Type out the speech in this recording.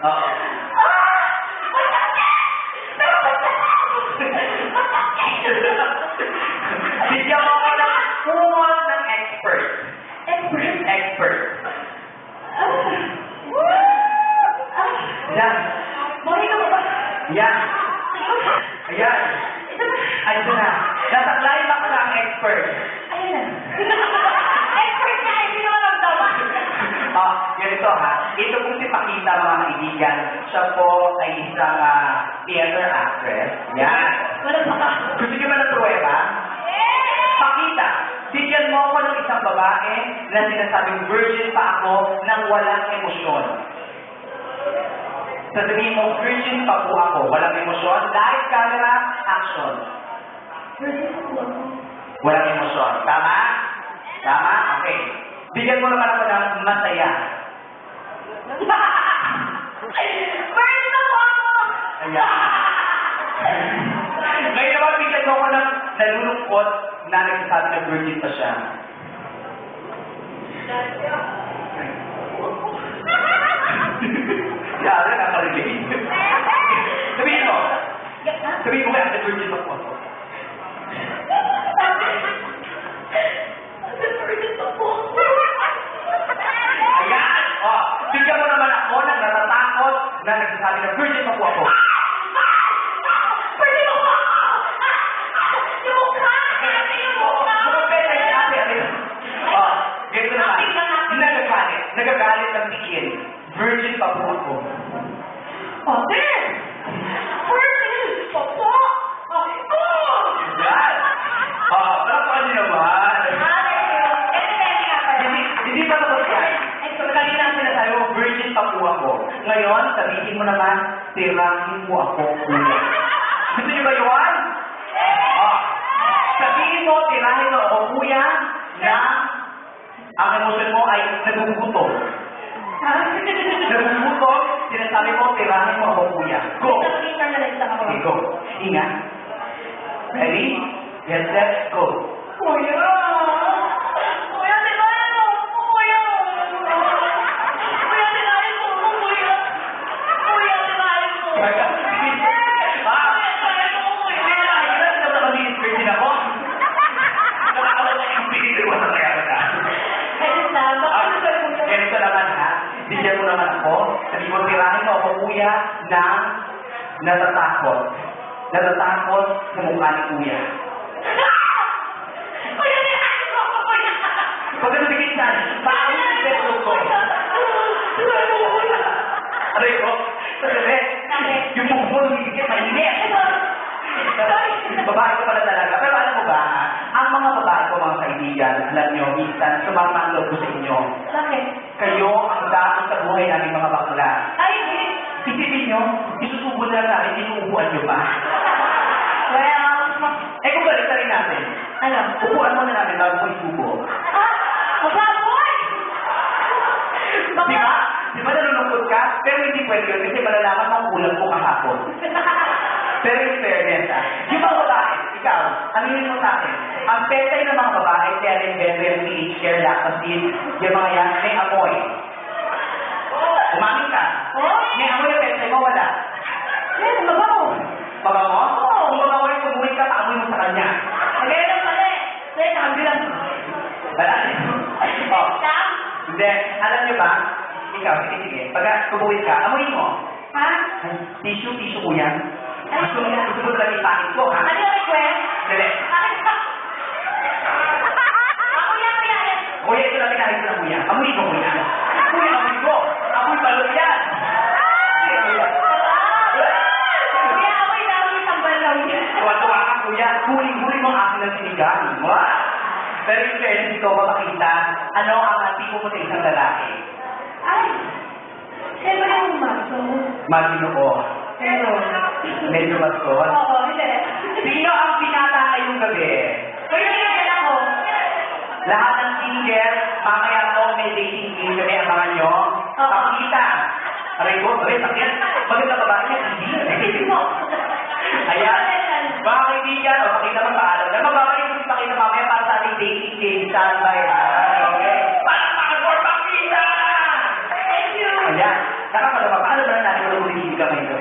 Oo. Bigyan mo ako ng kumot ng expert. Expert. Yan. Yan. Ayan. Ayun na. Nasa climax na ang expert. Ganito ha. Ito po si Pakita, mga kaibigan. Siya po ay isang theater actress. Yan. Gusto niyo ba ng pruweba? Pakita, bigyan mo ako ng isang babae na sinasabing virgin pa ako nang walang emosyon. Sasabihin mo, virgin pa po ako, walang emosyon. Live camera, action. Walang emosyon. Tama? Tama? Okay. Bigyan mo naman ako ng masaya. Virgin ako! Ayan. Ngayon naman, bigyan mo ako ng nalulungkot na nagsasabi na virgin pa siya. Yara, nakarelate. Sabihin mo. Sabihin mo kaya, virgin pa po ako. Ayan! O, bigyan mo naman ako ng natatakot na nagsasabi na virgin pa po ako. Nagagalit ng tikin. Virgin pa po ako. Ate! Virgin pa po! Yan! Pero pa niyo naman. Hindi pa tapos yan. Kanina ang sinasabi mo, virgin pa po ako. Ngayon, sabihin mo naman, tirahin mo ako, kuya. Gusto niyo ba yun? Sabihin mo, tirahin mo ako, kuya, na ang emosyon mo ay nagugutom. Nagugutom, sinasabi mo, tirahin mo ako, kuya. Go! Okay, go. Ingat. Ready? Yes, let's go. Kuya! Kuya, tirahin mo ako, kuya! Kuya, tirahin mo ako, kuya! Kuya, tirahin mo! Kuya, tirahin mo, kuya! Virgin ako? Nakakawala yung piniliwan na kaya na. Ganito naman ha. Bigyan mo naman ako. Sabi mo, tirahin mo ako, kuya, na natatakot. Natatakot sa mukha ni kuya. Kuya, tirahin mo ako, kuya! Huwag ka nabigit saan. Paano yung beso ko? Aray ko. Sabi, yung bukbo lumibigit, mainit. Babae ko pala talaga. Pero alam mo ba, ang mga babae ko, mga kaibigan, alam nyo, minsan, sumama ang loob ko sa inyo. Bakit? Kayo ang daan sa buhay namin mga bakla. Ay, hindi. Isipin nyo, isusubo na namin, inuupuan nyo pa. Well, Kung balik na rin natin. ano? Upuan mo na namin bago mo isubo. Mababoy! Di ba? Di ba nalulungkot ka? Pero hindi pwede yun kasi malalaman mo kulang mo kahapon. Pero in fairness, yung mga babae, ikaw, aminin mo sa akin, ang petay ng mga babae, Karen, Bethel, PH, Care, Lactacid, yung mga yan, may amoy. Umamin ka? May amoy yung petay mo, wala. Mabaho! Mabango? Kung mabango yung pumuhin ka, paamoy mo sa kanya. Maganda lang pala eh. Say, nakabilang. Wala. Hindi. Alam niyo ba? Ikaw, sige. Pagka pumuhin ka, amoy mo. Ha? Tissue ko yan. Gusto mo talaga ipakit ko, ha? Ano yung request? Dali. Ako yan, kuya. Kuya, ito na pinahit ko na kuya. Amoy ko, kuya. Kuya, amoy ko. Amoy balot yan. Sige, kuya. Kuya, ako'y dami tambal lang yan. Tuwa-tuwa ka, kuya. Huli-huli mo akin ng sinigang. Wow! Pero yung fairness ko, makakita, ano ang tipo mo sa isang lalaki? Ay! Siyempre yung maso. Matino ko. Pero, Medyo maskot. oo, hindi. Sino ang pinata ngayong gabi? Kuya, hindi ako. Lahat ng single, mamaya po may dating game kami, abangan nyo. Pakita. Aray ko, sakit. Maganda babae niya, hindi. Ayan. Mga kaibigan, o pakita mo paalam. Magbabalik ko si Pakita mamaya para sa ating dating game. Standby, ha? Okay? Palakpakan for Pakita! Thank you. Ayan. Nakapagawa, paano ba na natin kamay na